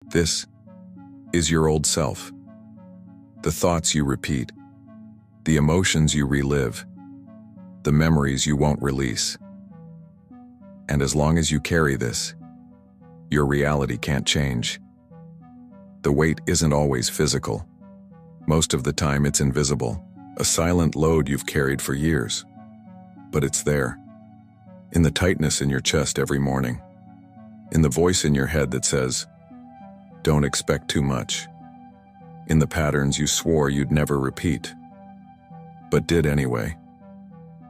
This is your old self. The thoughts you repeat, the emotions you relive, the memories you won't release. And as long as you carry this, your reality can't change. The weight isn't always physical. Most of the time it's invisible, a silent load you've carried for years. But it's there, in the tightness in your chest every morning, in the voice in your head that says, "Don't expect too much," in the patterns you swore you'd never repeat, but did anyway.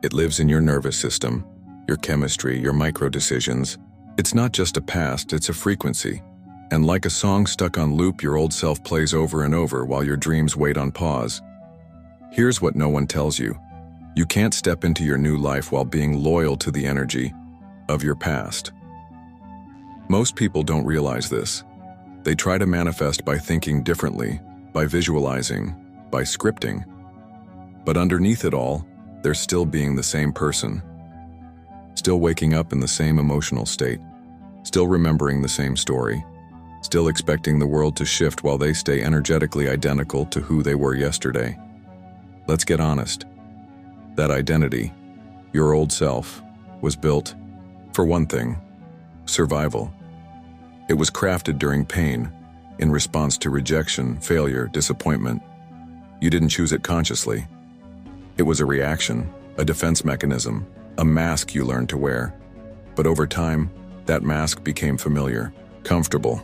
It lives in your nervous system, your chemistry, your micro-decisions. It's not just a past, it's a frequency. And like a song stuck on loop, your old self plays over and over while your dreams wait on pause. Here's what no one tells you. You can't step into your new life while being loyal to the energy of your past. Most people don't realize this. They try to manifest by thinking differently, by visualizing, by scripting. But underneath it all, they're still being the same person. Still waking up in the same emotional state. Still remembering the same story. Still expecting the world to shift while they stay energetically identical to who they were yesterday. Let's get honest. That identity, your old self, was built, for one thing, survival. It was crafted during pain, in response to rejection, failure, disappointment. You didn't choose it consciously. It was a reaction, a defense mechanism, a mask you learned to wear. But over time, that mask became familiar, comfortable.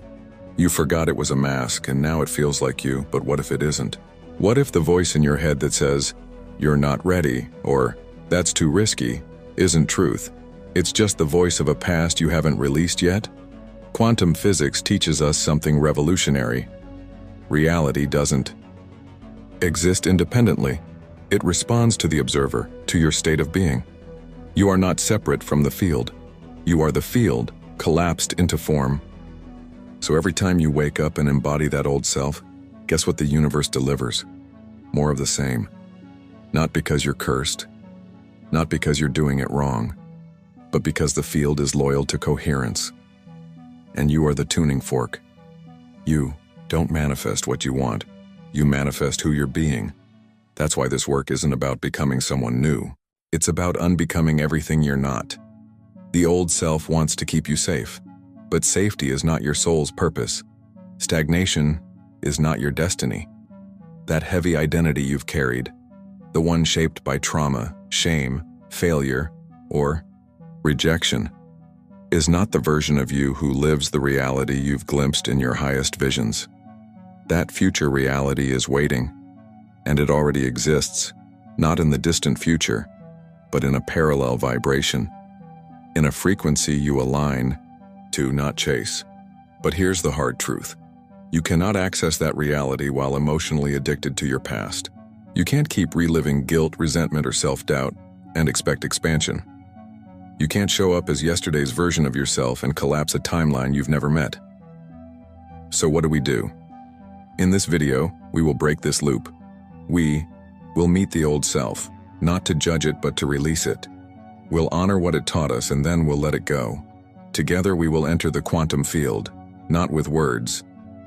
You forgot it was a mask, and now it feels like you, but what if it isn't? What if the voice in your head that says, "You're not ready," or "That's too risky," isn't truth? It's just the voice of a past you haven't released yet? Quantum physics teaches us something revolutionary. Reality doesn't exist independently. It responds to the observer, to your state of being. You are not separate from the field. You are the field, collapsed into form. So every time you wake up and embody that old self, guess what the universe delivers? More of the same. Not because you're cursed, not because you're doing it wrong, but because the field is loyal to coherence. And you are the tuning fork. You don't manifest what you want. You manifest who you're being. That's why this work isn't about becoming someone new. It's about unbecoming everything you're not. The old self wants to keep you safe, but safety is not your soul's purpose. Stagnation is not your destiny. That heavy identity you've carried, the one shaped by trauma, shame, failure, or rejection, is not the version of you who lives the reality you've glimpsed in your highest visions. That future reality is waiting, and it already exists, not in the distant future, but in a parallel vibration, in a frequency you align to, not chase. But here's the hard truth. You cannot access that reality while emotionally addicted to your past. You can't keep reliving guilt, resentment, or self-doubt and expect expansion. You can't show up as yesterday's version of yourself and collapse a timeline you've never met. So what do? In this video, we will break this loop. We will meet the old self, not to judge it but to release it. We'll honor what it taught us and then we'll let it go. Together we will enter the quantum field, not with words,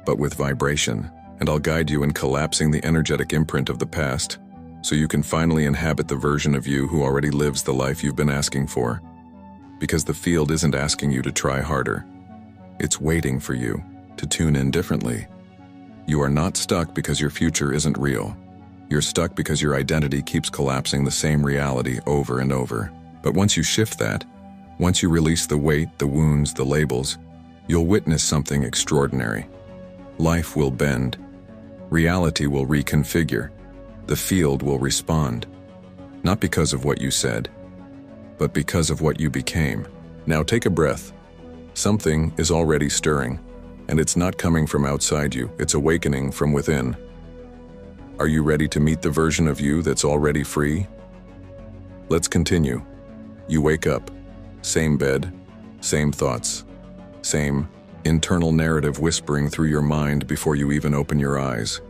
but with vibration, and I'll guide you in collapsing the energetic imprint of the past, so you can finally inhabit the version of you who already lives the life you've been asking for. Because the field isn't asking you to try harder. It's waiting for you to tune in differently. You are not stuck because your future isn't real. You're stuck because your identity keeps collapsing the same reality over and over. But once you shift that, once you release the weight, the wounds, the labels, you'll witness something extraordinary. Life will bend. Reality will reconfigure. The field will respond. Not because of what you said, but because of what you became. Now take a breath. Something is already stirring, and it's not coming from outside you, it's awakening from within. Are you ready to meet the version of you that's already free? Let's continue. You wake up. Same bed, same thoughts, same internal narrative whispering through your mind before you even open your eyes.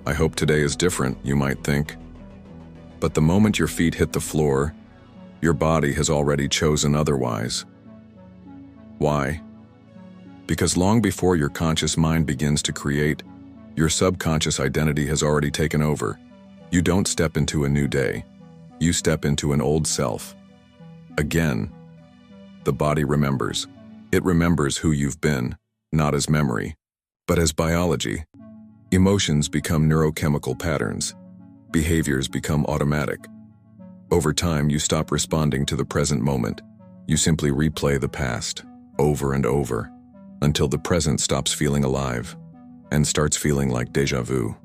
I hope today is different, you might think. But the moment your feet hit the floor, your body has already chosen otherwise. Why? Because long before your conscious mind begins to create, your subconscious identity has already taken over. You don't step into a new day. You step into an old self. Again, the body remembers. It remembers who you've been, not as memory, but as biology. Emotions become neurochemical patterns. Behaviors become automatic. Over time, you stop responding to the present moment. You simply replay the past, over and over, until the present stops feeling alive and starts feeling like déjà vu.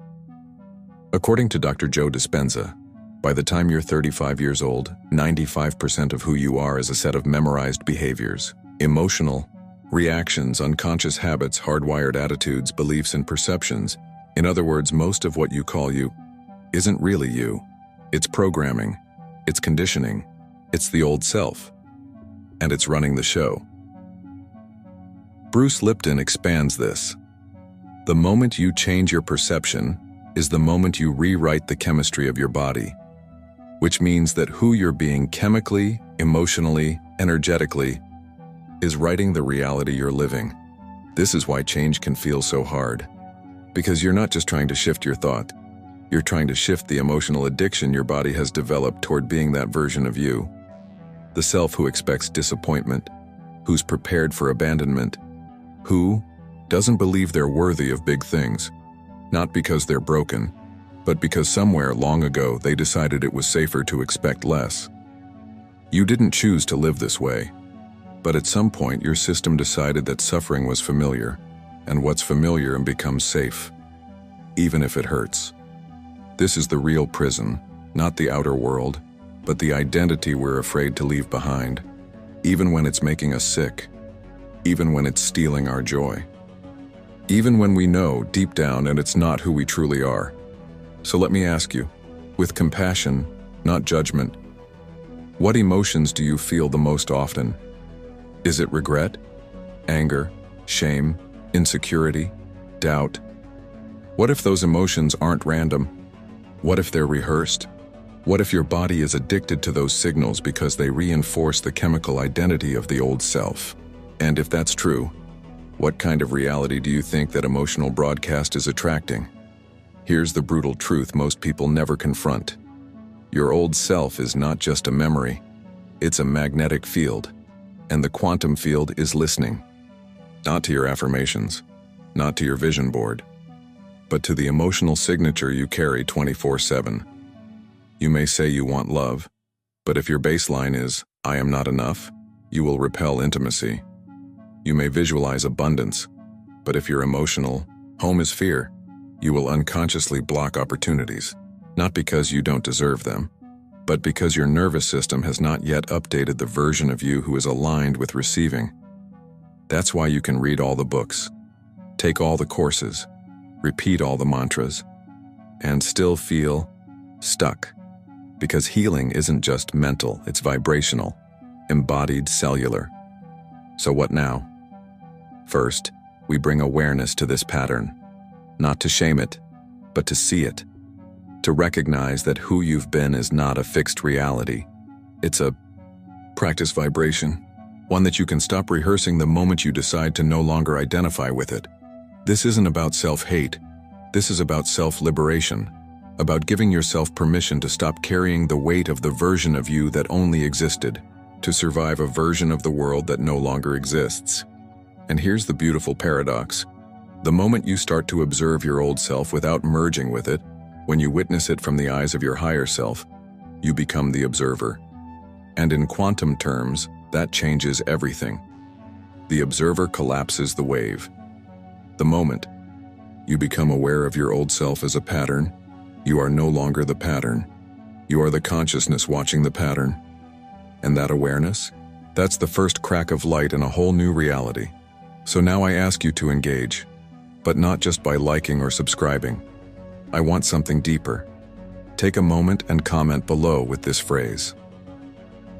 According to Dr. Joe Dispenza, by the time you're 35 years old, 95% of who you are is a set of memorized behaviors, emotional reactions, unconscious habits, hardwired attitudes, beliefs, and perceptions. In other words, most of what you call you isn't really you. It's programming, it's conditioning, it's the old self, and it's running the show. Bruce Lipton expands this. The moment you change your perception is the moment you rewrite the chemistry of your body, which means that who you're being chemically, emotionally, energetically is writing the reality you're living. This is why change can feel so hard, because you're not just trying to shift your thought, you're trying to shift the emotional addiction your body has developed toward being that version of you. The self who expects disappointment, who's prepared for abandonment, who doesn't believe they're worthy of big things, not because they're broken, but because somewhere long ago they decided it was safer to expect less. You didn't choose to live this way, but at some point your system decided that suffering was familiar, and what's familiar becomes safe, even if it hurts. This is the real prison, not the outer world, but the identity we're afraid to leave behind, even when it's making us sick, even when it's stealing our joy, even when we know deep down and it's not who we truly are. So let me ask you, with compassion, not judgment, what emotions do you feel the most often? Is it regret, anger, shame, insecurity, doubt? What if those emotions aren't random? What if they're rehearsed? What if your body is addicted to those signals because they reinforce the chemical identity of the old self? And if that's true, what kind of reality do you think that emotional broadcast is attracting? Here's the brutal truth most people never confront. Your old self is not just a memory, it's a magnetic field, and the quantum field is listening. Not to your affirmations, not to your vision board, but to the emotional signature you carry 24/7. You may say you want love, but if your baseline is, I am not enough, you will repel intimacy. You may visualize abundance, but if you're emotional, home is fear, you will unconsciously block opportunities, not because you don't deserve them, but because your nervous system has not yet updated the version of you who is aligned with receiving. That's why you can read all the books, take all the courses, repeat all the mantras, and still feel stuck. Because healing isn't just mental, it's vibrational, embodied, cellular. So what now? First, we bring awareness to this pattern, not to shame it, but to see it, to recognize that who you've been is not a fixed reality. It's a practice vibration, one that you can stop rehearsing the moment you decide to no longer identify with it. This isn't about self-hate. This is about self-liberation, about giving yourself permission to stop carrying the weight of the version of you that only existed, to survive a version of the world that no longer exists. And here's the beautiful paradox. The moment you start to observe your old self without merging with it, when you witness it from the eyes of your higher self, you become the observer. And in quantum terms, that changes everything. The observer collapses the wave. The moment you become aware of your old self as a pattern, you are no longer the pattern. You are the consciousness watching the pattern. And that awareness, that's the first crack of light in a whole new reality. So now I ask you to engage, but not just by liking or subscribing. I want something deeper. Take a moment and comment below with this phrase.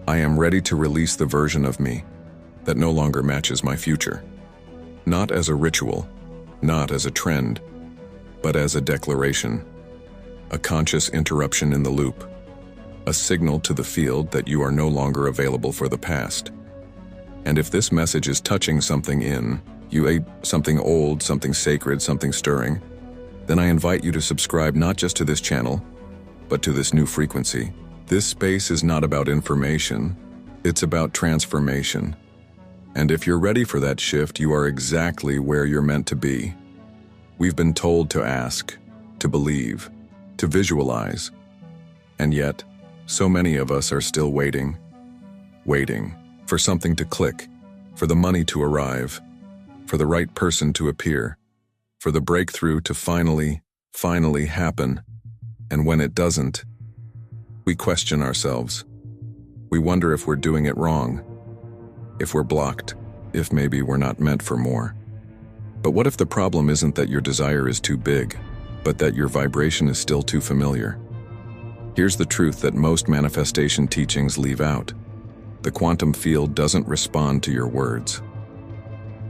I am ready to release the version of me that no longer matches my future. Not as a ritual, not as a trend, but as a declaration, a conscious interruption in the loop, a signal to the field that you are no longer available for the past. And if this message is touching something in You ate something old, something sacred, something stirring. Then I invite you to subscribe not just to this channel, but to this new frequency. This space is not about information, it's about transformation. And if you're ready for that shift, you are exactly where you're meant to be. We've been told to ask, to believe, to visualize. And yet, so many of us are still waiting for something to click, for the money to arrive, for the right person to appear, for the breakthrough to finally happen. And when it doesn't, we question ourselves. We wonder if we're doing it wrong, if we're blocked, if maybe we're not meant for more. But what if the problem isn't that your desire is too big, but that your vibration is still too familiar? Here's the truth that most manifestation teachings leave out. The quantum field doesn't respond to your words.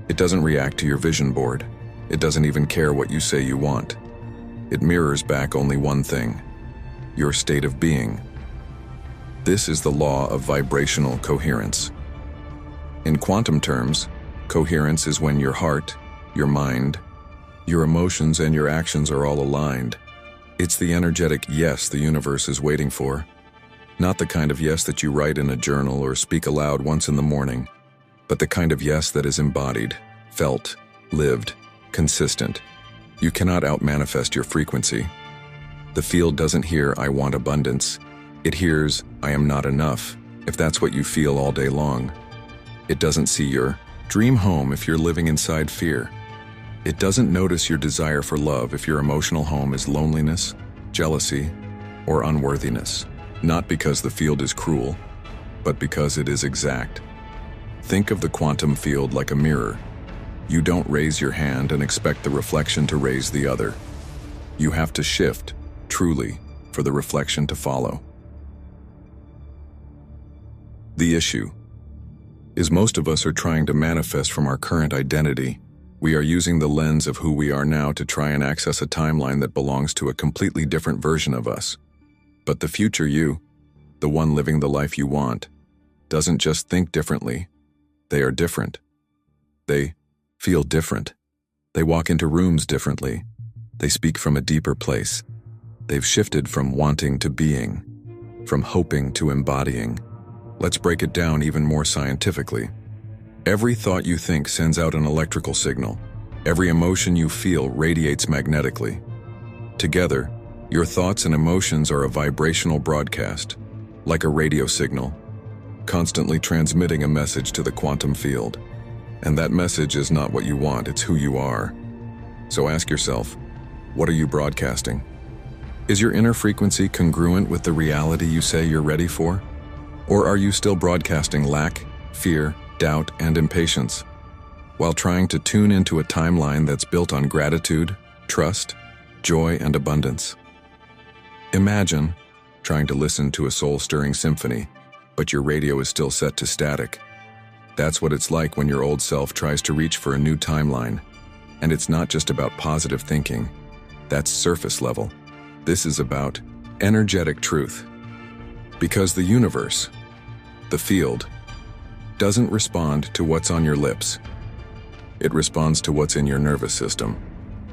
It doesn't react to your vision board. It doesn't even care what you say you want. It mirrors back only one thing: your state of being. This is the law of vibrational coherence. In quantum terms, coherence is when your heart, your mind, your emotions, and your actions are all aligned. It's the energetic yes the universe is waiting for. Not the kind of yes that you write in a journal or speak aloud once in the morning, but the kind of yes that is embodied, felt, lived, consistent. You cannot out-manifest your frequency. The field doesn't hear "I want abundance." It hears "I am not enough," if that's what you feel all day long. It doesn't see your dream home if you're living inside fear. It doesn't notice your desire for love if your emotional home is loneliness, jealousy, or unworthiness. Not because the field is cruel, but because it is exact. Think of the quantum field like a mirror. You don't raise your hand and expect the reflection to raise the other. You have to shift, truly, for the reflection to follow. The issue is most of us are trying to manifest from our current identity. We are using the lens of who we are now to try and access a timeline that belongs to a completely different version of us. But the future you, the one living the life you want, doesn't just think differently. They are different. They feel different. They walk into rooms differently. They speak from a deeper place. They've shifted from wanting to being, from hoping to embodying. Let's break it down even more scientifically. Every thought you think sends out an electrical signal. Every emotion you feel radiates magnetically. Together, your thoughts and emotions are a vibrational broadcast, like a radio signal, constantly transmitting a message to the quantum field. And that message is not what you want, it's who you are. So ask yourself, what are you broadcasting? Is your inner frequency congruent with the reality you say you're ready for? Or are you still broadcasting lack, fear, doubt, and impatience, while trying to tune into a timeline that's built on gratitude, trust, joy, and abundance? Imagine trying to listen to a soul-stirring symphony, but your radio is still set to static. That's what it's like when your old self tries to reach for a new timeline. And it's not just about positive thinking. That's surface level. This is about energetic truth. Because the universe, the field, doesn't respond to what's on your lips. It responds to what's in your nervous system.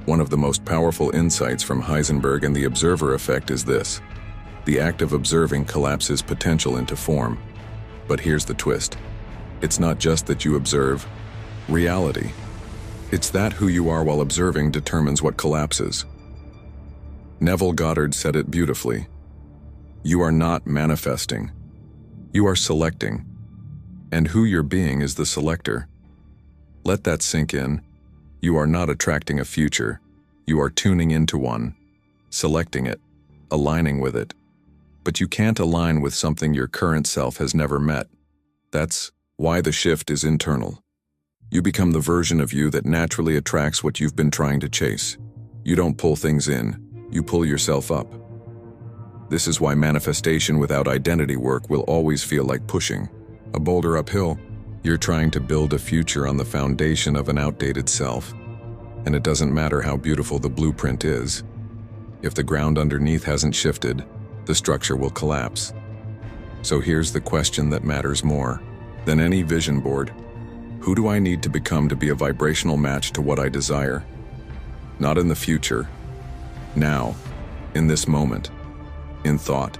One of the most powerful insights from Heisenberg and the observer effect is this: the act of observing collapses potential into form. But here's the twist. It's not just that you observe reality. It's that who you are while observing determines what collapses. Neville Goddard said it beautifully. You are not manifesting. You are selecting. And who you're being is the selector. Let that sink in. You are not attracting a future. You are tuning into one, selecting it, aligning with it. But you can't align with something your current self has never met. That's why the shift is internal. You become the version of you that naturally attracts what you've been trying to chase. You don't pull things in, you pull yourself up. This is why manifestation without identity work will always feel like pushing a boulder uphill. You're trying to build a future on the foundation of an outdated self. And it doesn't matter how beautiful the blueprint is. If the ground underneath hasn't shifted, the structure will collapse. So here's the question that matters more than any vision board. Who do I need to become to be a vibrational match to what I desire? Not in the future. Now. In this moment. In thought.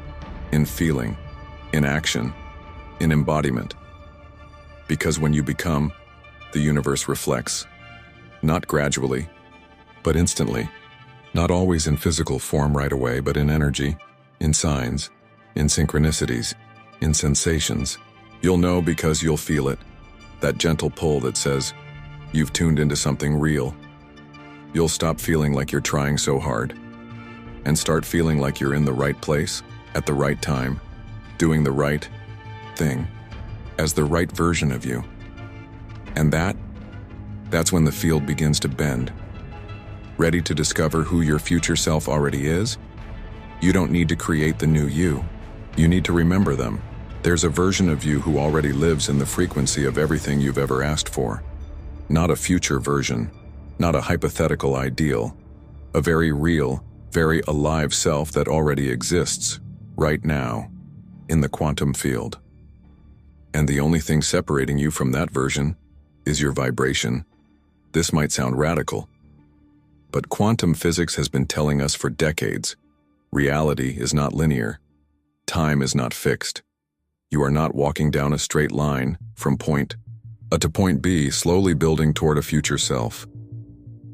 In feeling. In action. In embodiment. Because when you become, the universe reflects. Not gradually, but instantly. Not always in physical form right away, but in energy, in signs, in synchronicities, in sensations. You'll know because you'll feel it. That gentle pull that says, you've tuned into something real. You'll stop feeling like you're trying so hard and start feeling like you're in the right place, at the right time, doing the right thing, as the right version of you. And that's when the field begins to bend. Ready to discover who your future self already is? You don't need to create the new you. You need to remember them. There's a version of you who already lives in the frequency of everything you've ever asked for. Not a future version, not a hypothetical ideal. A very real, very alive self that already exists, right now, in the quantum field. And the only thing separating you from that version is your vibration. This might sound radical, but quantum physics has been telling us for decades, reality is not linear. Time is not fixed. You are not walking down a straight line from point A to point B, slowly building toward a future self.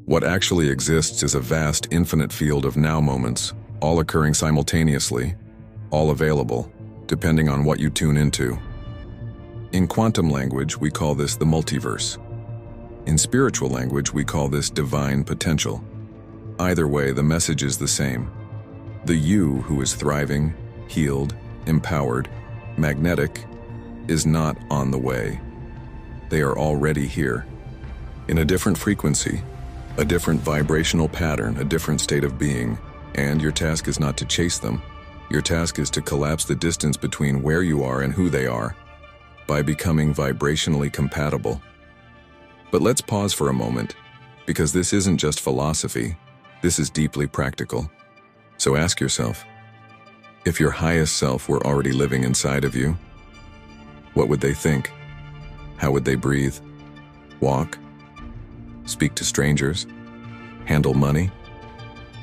What actually exists is a vast, infinite field of now moments, all occurring simultaneously, all available, depending on what you tune into. In quantum language, we call this the multiverse. In spiritual language, we call this divine potential. Either way, the message is the same. The you who is thriving, healed, empowered, magnetic, is not on the way. They are already here. In a different frequency, a different vibrational pattern, a different state of being, and your task is not to chase them. Your task is to collapse the distance between where you are and who they are, by becoming vibrationally compatible. But let's pause for a moment, because this isn't just philosophy, this is deeply practical. So ask yourself, if your highest self were already living inside of you, what would they think? How would they breathe? Walk? Speak to strangers? Handle money?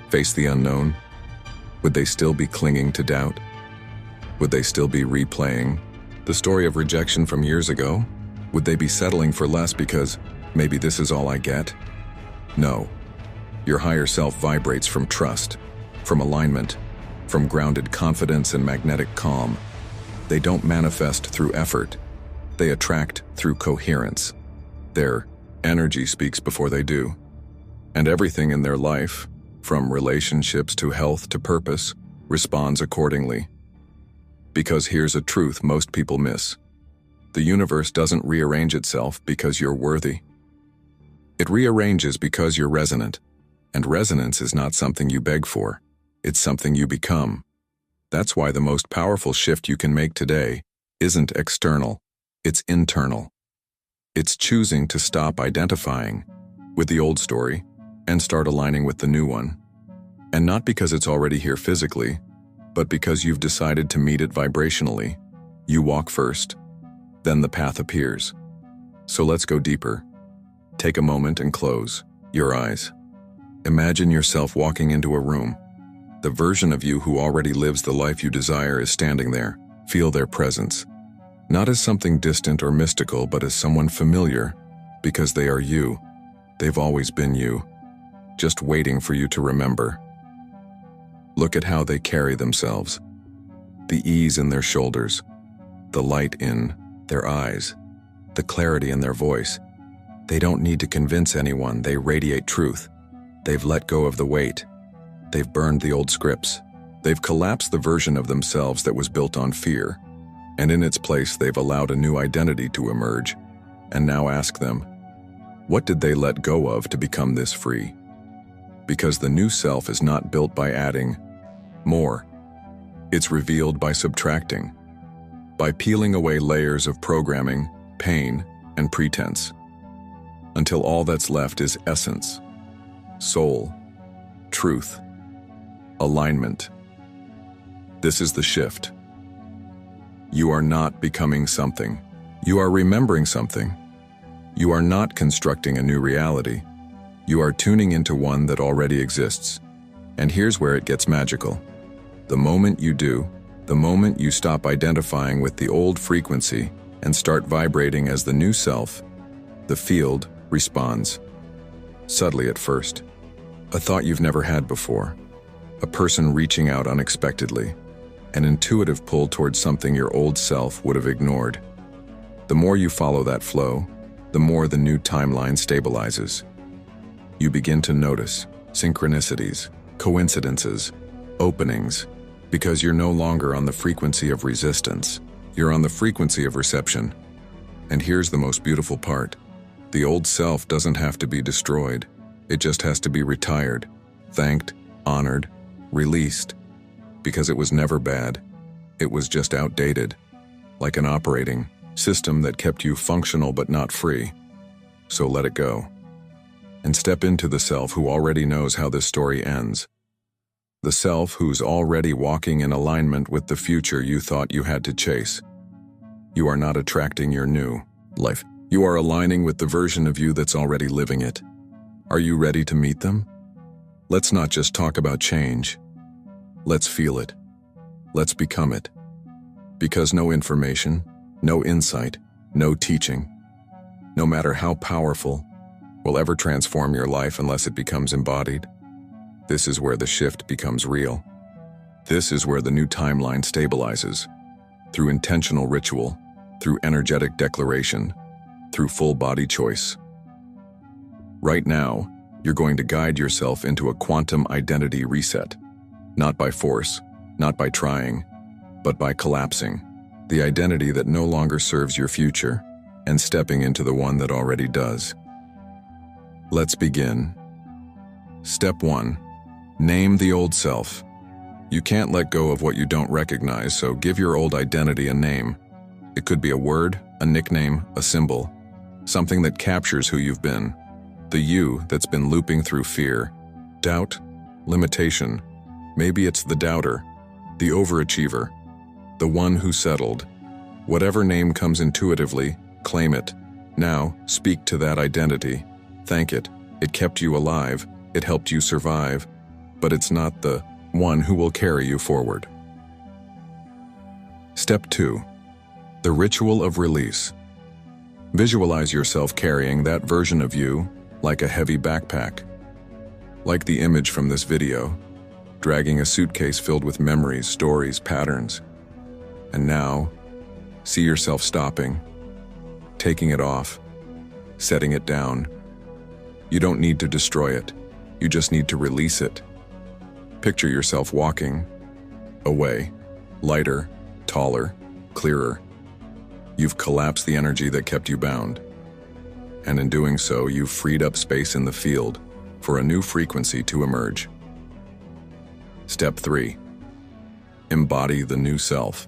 Face the unknown? Would they still be clinging to doubt? Would they still be replaying the story of rejection from years ago? Would they be settling for less because maybe this is all I get? No. Your higher self vibrates from trust, from alignment, from grounded confidence and magnetic calm. They don't manifest through effort. They attract through coherence. Their energy speaks before they do. And everything in their life, from relationships to health to purpose, responds accordingly. Because here's a truth most people miss. The universe doesn't rearrange itself because you're worthy. It rearranges because you're resonant. And resonance is not something you beg for. It's something you become. That's why the most powerful shift you can make today isn't external. It's internal. It's choosing to stop identifying with the old story and start aligning with the new one. And not because it's already here physically, but because you've decided to meet it vibrationally. You walk first, then the path appears. So let's go deeper. Take a moment and close your eyes. Imagine yourself walking into a room. The version of you who already lives the life you desire is standing there. Feel their presence. Not as something distant or mystical, but as someone familiar, because they are you. They've always been you, just waiting for you to remember. Look at how they carry themselves. The ease in their shoulders, the light in their eyes, the clarity in their voice. They don't need to convince anyone, they radiate truth. They've let go of the weight. They've burned the old scripts. They've collapsed the version of themselves that was built on fear. And in its place, they've allowed a new identity to emerge. And now ask them, what did they let go of to become this free? Because the new self is not built by adding more. It's revealed by subtracting, by peeling away layers of programming, pain, and pretense, until all that's left is essence, soul, truth, alignment. This is the shift. You are not becoming something. You are remembering something. You are not constructing a new reality. You are tuning into one that already exists. And here's where it gets magical. The moment you do, the moment you stop identifying with the old frequency and start vibrating as the new self, the field responds. Subtly at first. A thought you've never had before. A person reaching out unexpectedly. An intuitive pull towards something your old self would have ignored. The more you follow that flow, the more the new timeline stabilizes. You begin to notice synchronicities, coincidences, openings, because you're no longer on the frequency of resistance. You're on the frequency of reception. And here's the most beautiful part. The old self doesn't have to be destroyed. It just has to be retired, thanked, honored, released. Because it was never bad. It was just outdated. Like an operating system that kept you functional but not free. So let it go. And step into the self who already knows how this story ends. The self who's already walking in alignment with the future you thought you had to chase. You are not attracting your new life. You are aligning with the version of you that's already living it. Are you ready to meet them? Let's not just talk about change. Let's feel it. Let's become it. Because no information, no insight, no teaching, no matter how powerful, will ever transform your life unless it becomes embodied. This is where the shift becomes real. This is where the new timeline stabilizes. Through intentional ritual, through energetic declaration, through full body choice. Right now, you're going to guide yourself into a quantum identity reset. Not by force, not by trying, but by collapsing. The identity that no longer serves your future, and stepping into the one that already does. Let's begin. Step 1. Name the old self. You can't let go of what you don't recognize, so give your old identity a name. It could be a word, a nickname, a symbol, something that captures who you've been. The you that's been looping through fear, doubt, limitation. Maybe it's the doubter, the overachiever, the one who settled. Whatever name comes intuitively, claim it. Now, speak to that identity. Thank it. It kept you alive. It helped you survive. But it's not the one who will carry you forward. Step 2. The ritual of release. Visualize yourself carrying that version of you like a heavy backpack. Like the image from this video, dragging a suitcase filled with memories, stories, patterns. And now, see yourself stopping, taking it off, setting it down. You don't need to destroy it. You just need to release it. Picture yourself walking away, lighter, taller, clearer. You've collapsed the energy that kept you bound. And in doing so, you've freed up space in the field for a new frequency to emerge. Step 3. Embody the new self.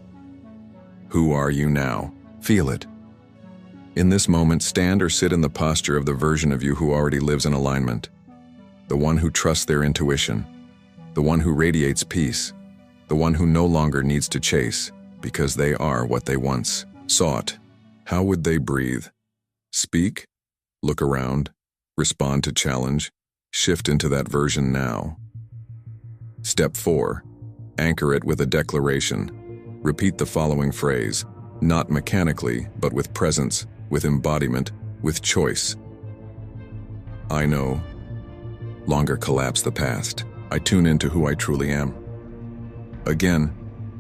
Who are you now? Feel it. In this moment, stand or sit in the posture of the version of you who already lives in alignment. The one who trusts their intuition. The one who radiates peace. The one who no longer needs to chase because they are what they once sought. How would they breathe? Speak? Look around? Respond to challenge? Shift into that version now. Step 4. Anchor it with a declaration. Repeat the following phrase, not mechanically, but with presence, with embodiment, with choice. I no longer collapse the past. I tune into who I truly am. Again,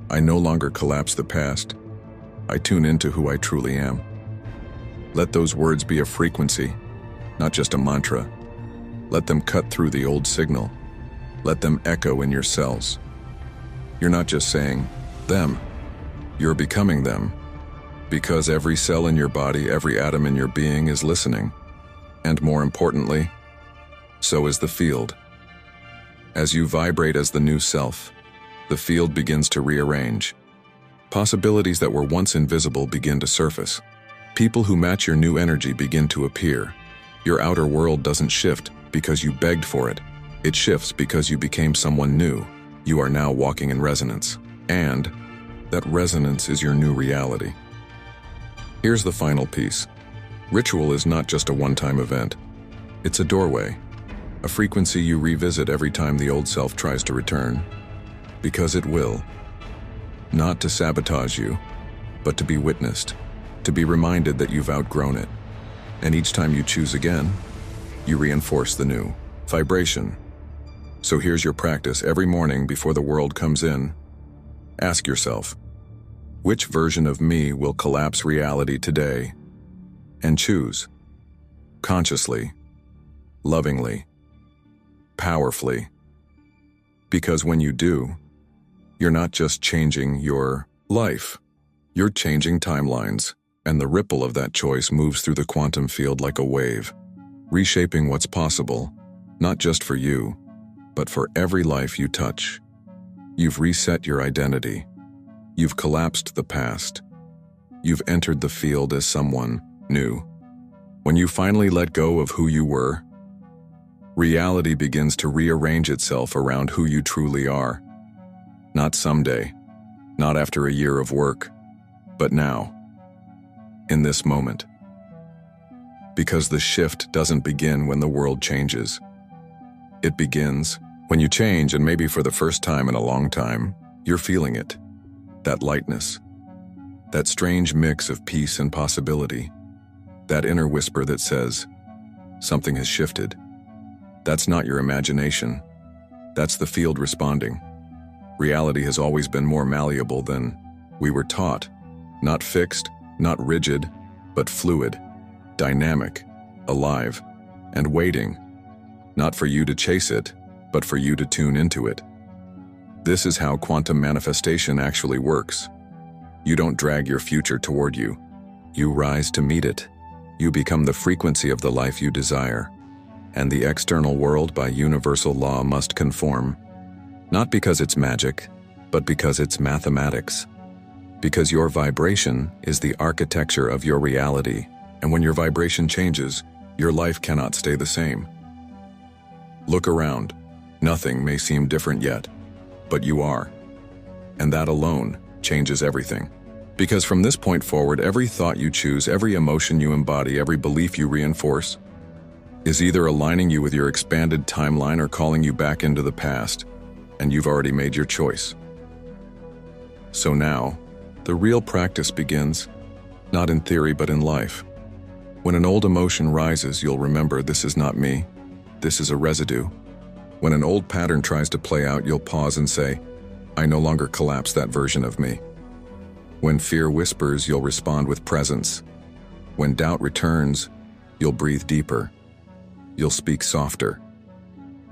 I no longer collapse the past. I tune into who I truly am. Let those words be a frequency, not just a mantra. Let them cut through the old signal. Let them echo in your cells. You're not just saying them. You're becoming them. Because every cell in your body, every atom in your being is listening. And more importantly, so is the field. As you vibrate as the new self, the field begins to rearrange. Possibilities that were once invisible begin to surface. People who match your new energy begin to appear. Your outer world doesn't shift because you begged for it. It shifts because you became someone new. You are now walking in resonance. And that resonance is your new reality. Here's the final piece. Ritual is not just a one-time event. It's a doorway, a frequency you revisit every time the old self tries to return. Because it will. Not to sabotage you, but to be witnessed, to be reminded that you've outgrown it. And each time you choose again, you reinforce the new vibration. So here's your practice every morning before the world comes in. Ask yourself, which version of me will collapse reality today? And choose, consciously, lovingly, powerfully. Because when you do, you're not just changing your life, you're changing timelines, and the ripple of that choice moves through the quantum field like a wave, reshaping what's possible, not just for you, but for every life you touch. You've reset your identity. You've collapsed the past. You've entered the field as someone new. When you finally let go of who you were, reality begins to rearrange itself around who you truly are. Not someday, not after a year of work, but now, in this moment. Because the shift doesn't begin when the world changes. It begins when you change, and maybe for the first time in a long time, you're feeling it. That lightness, that strange mix of peace and possibility, that inner whisper that says, something has shifted. That's not your imagination. That's the field responding. Reality has always been more malleable than we were taught. Not fixed, not rigid, but fluid, dynamic, alive, and waiting. Not for you to chase it, but for you to tune into it. This is how quantum manifestation actually works. You don't drag your future toward you. You rise to meet it. You become the frequency of the life you desire. And the external world by universal law must conform. Not because it's magic, but because it's mathematics. Because your vibration is the architecture of your reality, and when your vibration changes, your life cannot stay the same. Look around. Nothing may seem different yet, but you are. And that alone changes everything. Because from this point forward, every thought you choose, every emotion you embody, every belief you reinforce, is either aligning you with your expanded timeline or calling you back into the past, and you've already made your choice. So now, the real practice begins, not in theory but in life. When an old emotion rises, you'll remember, this is not me, this is a residue. When an old pattern tries to play out, you'll pause and say, I no longer collapse that version of me. When fear whispers, you'll respond with presence. When doubt returns, you'll breathe deeper. You'll speak softer.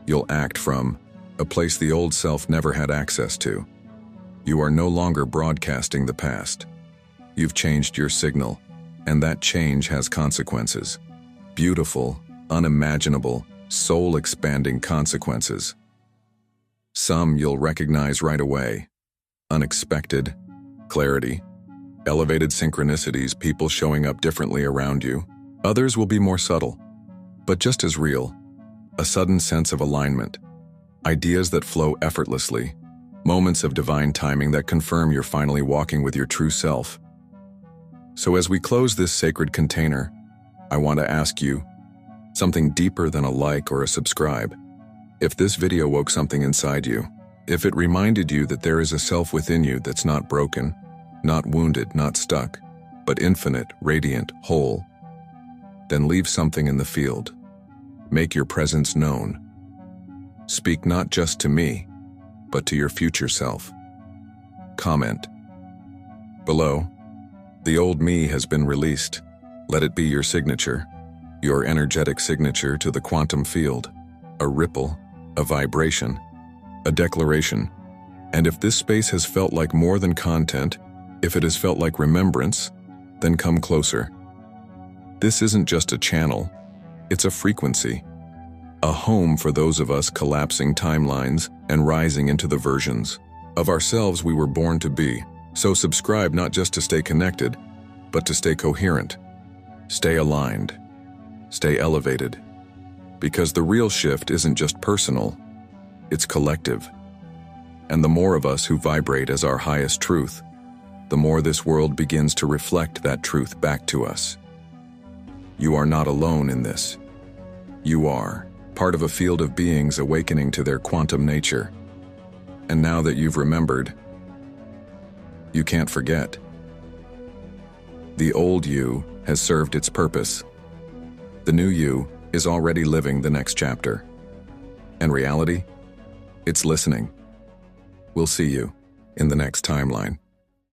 You'll act from a place the old self never had access to. You are no longer broadcasting the past. You've changed your signal, and that change has consequences. Beautiful, unimaginable, soul-expanding consequences. Some you'll recognize right away. Unexpected, clarity, elevated synchronicities, people showing up differently around you. Others will be more subtle, but just as real. A sudden sense of alignment. Ideas that flow effortlessly. Moments of divine timing that confirm you're finally walking with your true self. So as we close this sacred container, I want to ask you something deeper than a like or a subscribe. If this video woke something inside you, if it reminded you that there is a self within you that's not broken, not wounded, not stuck, but infinite, radiant, whole, then leave something in the field. Make your presence known. Speak not just to me, but to your future self. Comment. Below, the old me has been released. Let it be your signature, your energetic signature to the quantum field, a ripple, a vibration, a declaration. And if this space has felt like more than content, if it has felt like remembrance, then come closer. This isn't just a channel, it's a frequency. A home for those of us collapsing timelines and rising into the versions of ourselves we were born to be. So subscribe not just to stay connected, but to stay coherent, stay aligned, stay elevated. Because the real shift isn't just personal, it's collective. And the more of us who vibrate as our highest truth, the more this world begins to reflect that truth back to us. You are not alone in this. You are part of a field of beings awakening to their quantum nature. And now that you've remembered, you can't forget. The old you has served its purpose. The new you is already living the next chapter. And reality? It's listening. We'll see you in the next timeline.